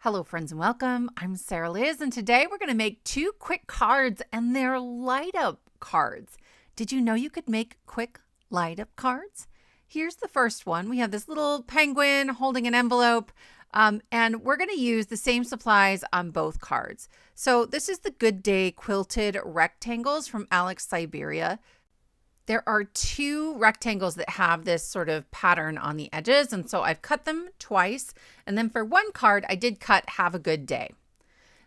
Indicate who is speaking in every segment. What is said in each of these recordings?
Speaker 1: Hello friends and welcome. I'm Sarah Liz and today we're going to make two quick cards and they're light up cards. Did you know you could make quick light up cards? Here's the first one. We have this little penguin holding an envelope and we're going to use the same supplies on both cards. So this is the Good Day Quilted rectangles from Alex Siberia. There are two rectangles that have this sort of pattern on the edges, and so I've cut them twice. And then for one card, I did cut Have a Good Day.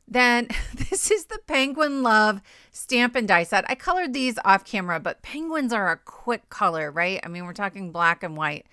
Speaker 1: Then this is the Penguin Love stamp and die set. I colored these off camera, but penguins are a quick color, right? I mean, we're talking black and white.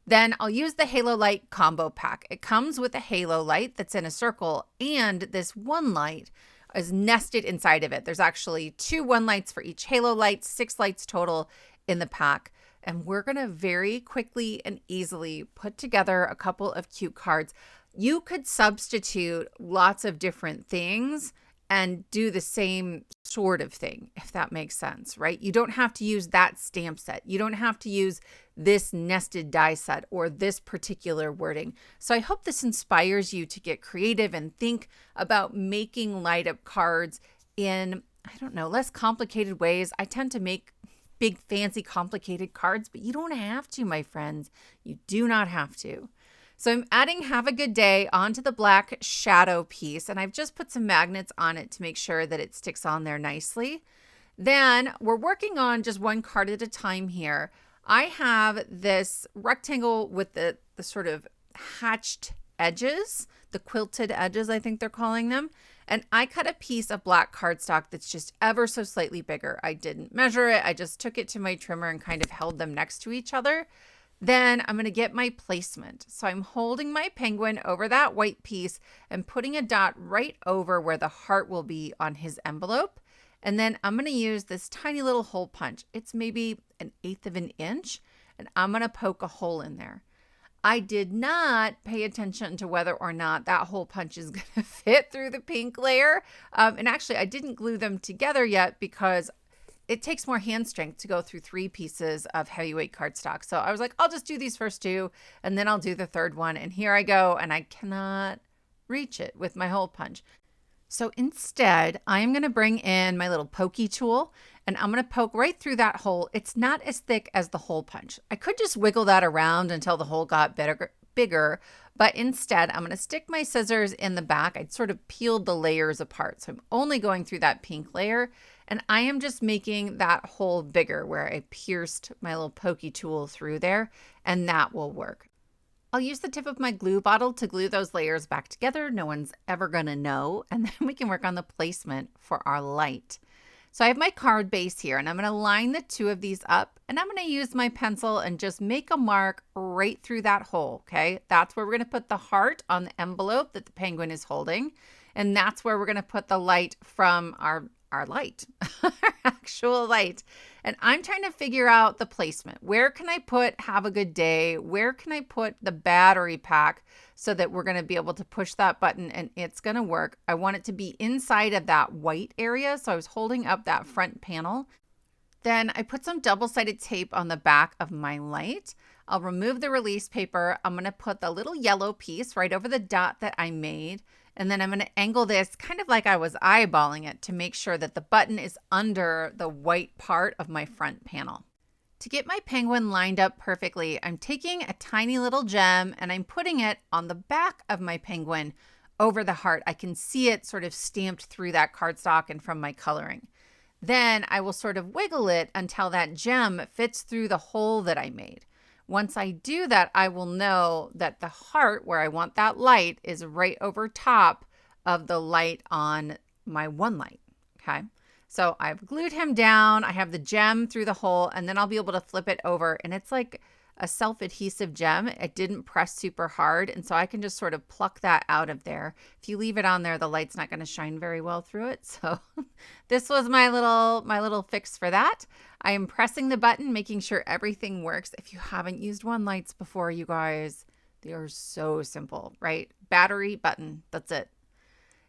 Speaker 1: Then I'll use the Halo Light combo pack. It comes with a halo light that's in a circle and this one light is nested inside of it. There's actually 2 one lights for each halo light, 6 lights total in the pack. And we're going to very quickly and easily put together a couple of cute cards. You could substitute lots of different things and do the same sort of thing, if that makes sense, right? You don't have to use that stamp set. You don't have to use this nested die set or this particular wording. So I hope this inspires you to get creative and think about making light up cards in, I don't know, less complicated ways. I tend to make big, fancy, complicated cards, but you don't have to, my friends. You do not have to. So I'm adding Have a Good Day onto the black shadow piece, and I've just put some magnets on it to make sure that it sticks on there nicely. Then we're working on just one card at a time here. I have this rectangle with the sort of hatched edges, the quilted edges, I think they're calling them. And I cut a piece of black cardstock that's just ever so slightly bigger. I didn't measure it. I just took it to my trimmer and kind of held them next to each other. Then I'm going to get my placement. So I'm holding my penguin over that white piece and putting a dot right over where the heart will be on his envelope. And then I'm going to use this tiny little hole punch. It's maybe 1/8 of an inch, and I'm going to poke a hole in there. I did not pay attention to whether or not that hole punch is going to fit through the pink layer. And actually, I didn't glue them together yet because it takes more hand strength to go through 3 pieces of heavyweight cardstock. So I was like, I'll just do these first 2 and then I'll do the third one. And here I go. And I cannot reach it with my hole punch. So instead, I'm going to bring in my little pokey tool and I'm going to poke right through that hole. It's not as thick as the hole punch. I could just wiggle that around until the hole got bigger, but instead I'm going to stick my scissors in the back. I'd sort of peeled the layers apart. So I'm only going through that pink layer and I am just making that hole bigger where I pierced my little pokey tool through there, and that will work. I'll use the tip of my glue bottle to glue those layers back together. No one's ever going to know. And then we can work on the placement for our light. So I have my card base here and I'm going to line the 2 of these up and I'm going to use my pencil and just make a mark right through that hole. Okay. That's where we're going to put the heart on the envelope that the penguin is holding. And that's where we're going to put the light from our light, our actual light. And I'm trying to figure out the placement. Where can I put Have a Good Day? Where can I put the battery pack so that we're going to be able to push that button and it's going to work? I want it to be inside of that white area. So I was holding up that front panel. Then I put some double-sided tape on the back of my light. I'll remove the release paper. I'm going to put the little yellow piece right over the dot that I made. And then I'm going to angle this kind of like I was eyeballing it to make sure that the button is under the white part of my front panel. To get my penguin lined up perfectly, I'm taking a tiny little gem and I'm putting it on the back of my penguin over the heart. I can see it sort of stamped through that cardstock and from my coloring. Then I will sort of wiggle it until that gem fits through the hole that I made. Once I do that, I will know that the heart where I want that light is right over top of the light on my one light. Okay. So I've glued him down. I have the gem through the hole and then I'll be able to flip it over and it's like a self-adhesive gem. It didn't press super hard. And so I can just sort of pluck that out of there. If you leave it on there, the light's not going to shine very well through it. So this was my little fix for that. I am pressing the button, making sure everything works. If you haven't used one lights before, you guys, they are so simple, right? Battery, button, that's it.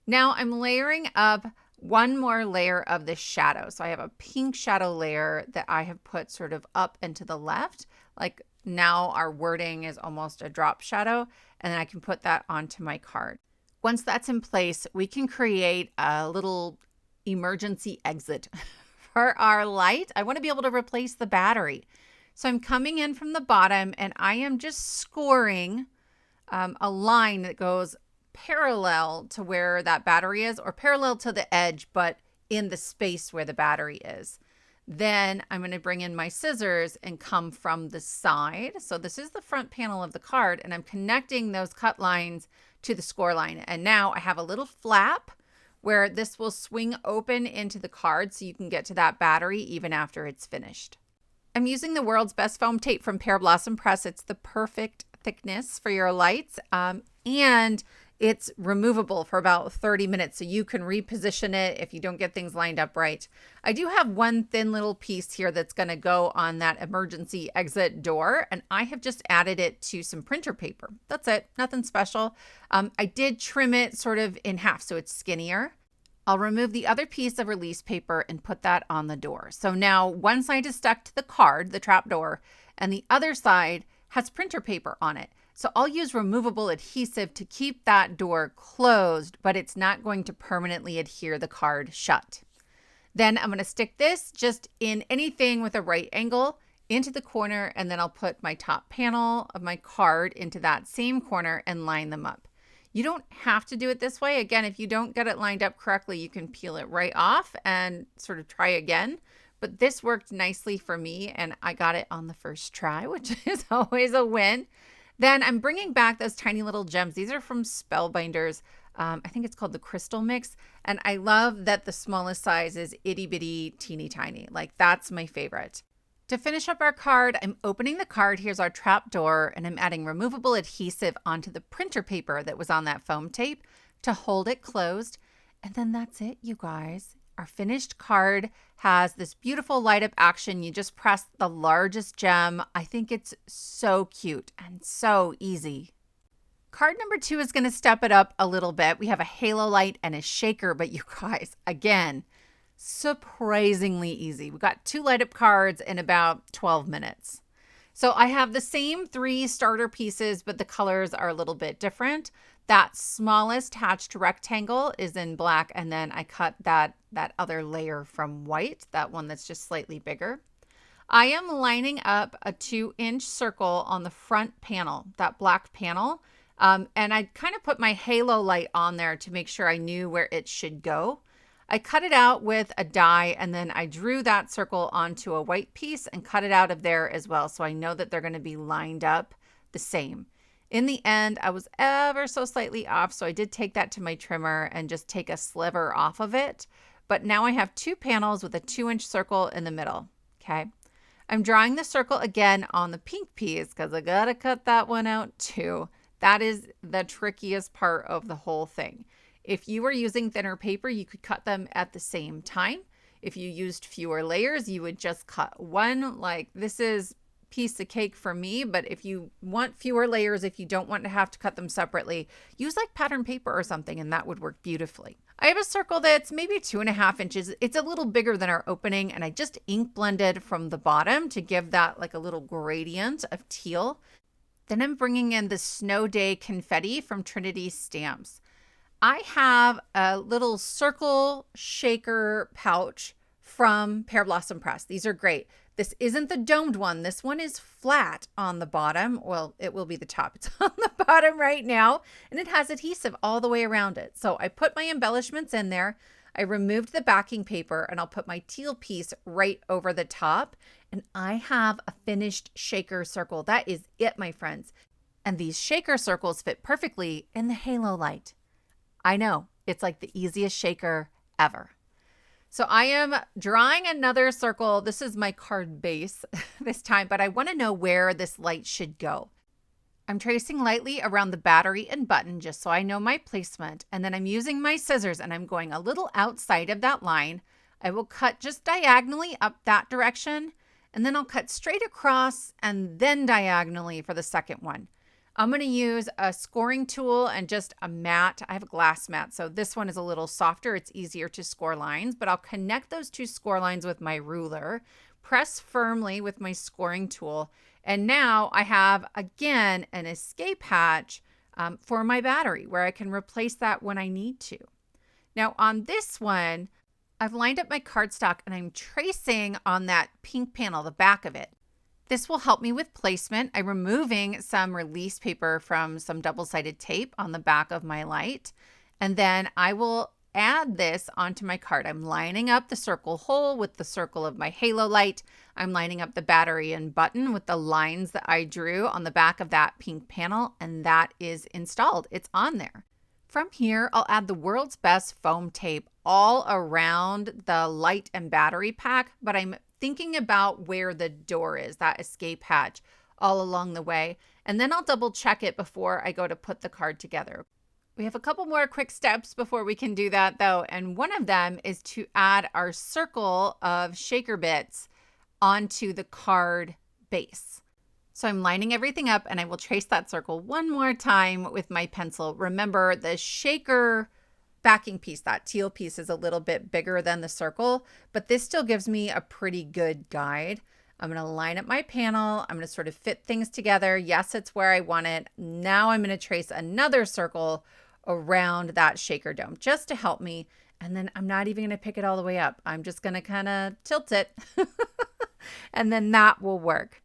Speaker 1: Now I'm layering up one more layer of the shadow. So I have a pink shadow layer that I have put sort of up and to the left. Like now our wording is almost a drop shadow, and then I can put that onto my card. Once that's in place, we can create a little emergency exit for our light. I want to be able to replace the battery. So I'm coming in from the bottom and I am just scoring a line that goes parallel to where that battery is, or parallel to the edge, but in the space where the battery is. Then I'm going to bring in my scissors and come from the side. So this is the front panel of the card, and I'm connecting those cut lines to the score line. And now I have a little flap where this will swing open into the card so you can get to that battery even after it's finished. I'm using the world's best foam tape from Pear Blossom Press. It's the perfect thickness for your lights, and it's removable for about 30 minutes, so you can reposition it if you don't get things lined up right. I do have one thin little piece here that's going to go on that emergency exit door, and I have just added it to some printer paper. That's it, nothing special. I did trim it sort of in half so it's skinnier. I'll remove the other piece of release paper and put that on the door. So now one side is stuck to the card, the trap door, and the other side has printer paper on it. So I'll use removable adhesive to keep that door closed, but it's not going to permanently adhere the card shut. Then I'm going to stick this just in anything with a right angle into the corner, and then I'll put my top panel of my card into that same corner and line them up. You don't have to do it this way. Again, if you don't get it lined up correctly, you can peel it right off and sort of try again. But this worked nicely for me, and I got it on the first try, which is always a win. Then I'm bringing back those tiny little gems. These are from Spellbinders. I think it's called the Crystal Mix. And I love that the smallest size is itty bitty, teeny tiny. Like, that's my favorite. To finish up our card, I'm opening the card. Here's our trap door, and I'm adding removable adhesive onto the printer paper that was on that foam tape to hold it closed. And then that's it, you guys. Our finished card has this beautiful light up action. You just press the largest gem. I think it's so cute and so easy. Card number 2 is going to step it up a little bit. We have a halo light and a shaker, but you guys, again, surprisingly easy. We got 2 light up cards in about 12 minutes. So I have the same 3 starter pieces, but the colors are a little bit different. That smallest hatched rectangle is in black, and then I cut that other layer from white, that one that's just slightly bigger. I am lining up a 2-inch circle on the front panel, that black panel, and I kind of put my halo light on there to make sure I knew where it should go. I cut it out with a die, and then I drew that circle onto a white piece and cut it out of there as well, so I know that they're going to be lined up the same. In the end, I was ever so slightly off, so I did take that to my trimmer and just take a sliver off of it. But now I have 2 panels with a 2-inch circle in the middle, okay? I'm drawing the circle again on the pink piece because I gotta cut that one out too. That is the trickiest part of the whole thing. If you were using thinner paper, you could cut them at the same time. If you used fewer layers, you would just cut one. Like, this is piece of cake for me, but if you want fewer layers, if you don't want to have to cut them separately, use like pattern paper or something, and that would work beautifully. I have a circle that's maybe 2.5 inches. It's a little bigger than our opening, and I just ink blended from the bottom to give that like a little gradient of teal. Then I'm bringing in the Snow Day confetti from Trinity Stamps. I have a little circle shaker pouch from Pear Blossom Press. These are great. This isn't the domed one. This one is flat on the bottom. Well, it will be the top. It's on the bottom right now, and it has adhesive all the way around it. So I put my embellishments in there. I removed the backing paper, and I'll put my teal piece right over the top, and I have a finished shaker circle. That is it, my friends. And these shaker circles fit perfectly in the halo light. I know, it's like the easiest shaker ever. So I am drawing another circle. This is my card base this time, but I want to know where this light should go. I'm tracing lightly around the battery and button just so I know my placement. And then I'm using my scissors and I'm going a little outside of that line. I will cut just diagonally up that direction, and then I'll cut straight across and then diagonally for the second one. I'm going to use a scoring tool and just a mat. I have a glass mat, so this one is a little softer. It's easier to score lines, but I'll connect those 2 score lines with my ruler, press firmly with my scoring tool, and now I have, again, an escape hatch for my battery where I can replace that when I need to. Now on this one, I've lined up my cardstock and I'm tracing on that pink panel, the back of it. This will help me with placement. I'm removing some release paper from some double-sided tape on the back of my light. And then I will add this onto my card. I'm lining up the circle hole with the circle of my halo light. I'm lining up the battery and button with the lines that I drew on the back of that pink panel, and that is installed. It's on there. From here, I'll add the world's best foam tape all around the light and battery pack, but I'm thinking about where the door is, that escape hatch, all along the way. And then I'll double check it before I go to put the card together. We have a couple more quick steps before we can do that though. And one of them is to add our circle of shaker bits onto the card base. So I'm lining everything up and I will trace that circle one more time with my pencil. Remember, the shaker backing piece, that teal piece, is a little bit bigger than the circle, but this still gives me a pretty good guide. I'm going to line up my panel. I'm going to sort of fit things together. Yes, it's where I want it. Now I'm going to trace another circle around that shaker dome just to help me. And then I'm not even going to pick it all the way up. I'm just going to kind of tilt it and then that will work.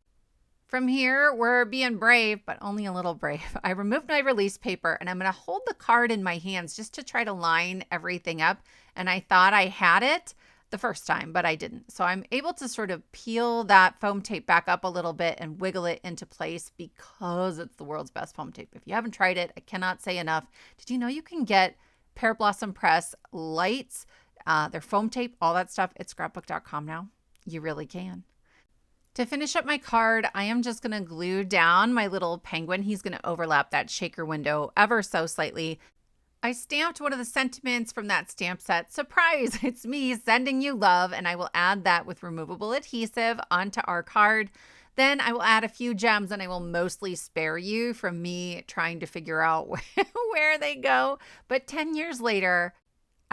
Speaker 1: From here, we're being brave, but only a little brave. I removed my release paper and I'm going to hold the card in my hands just to try to line everything up. And I thought I had it the first time, but I didn't. So I'm able to sort of peel that foam tape back up a little bit and wiggle it into place because it's the world's best foam tape. If you haven't tried it, I cannot say enough. Did you know you can get Pear Blossom Press lights, their foam tape, all that stuff at scrapbook.com now? You really can. To finish up my card, I am just going to glue down my little penguin. He's going to overlap that shaker window ever so slightly. I stamped one of the sentiments from that stamp set. Surprise, it's me sending you love, and I will add that with removable adhesive onto our card. Then I will add a few gems, and I will mostly spare you from me trying to figure out where they go. But 10 years later,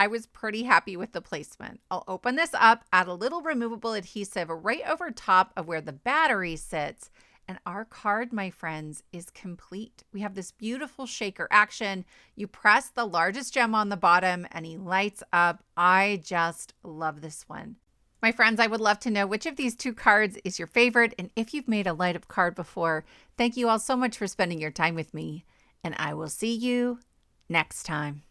Speaker 1: I was pretty happy with the placement. I'll open this up, add a little removable adhesive right over top of where the battery sits, and our card, my friends, is complete. We have this beautiful shaker action. You press the largest gem on the bottom and he lights up. I just love this one. My friends, I would love to know which of these two cards is your favorite, and if you've made a light up card before. Thank you all so much for spending your time with me, and I will see you next time.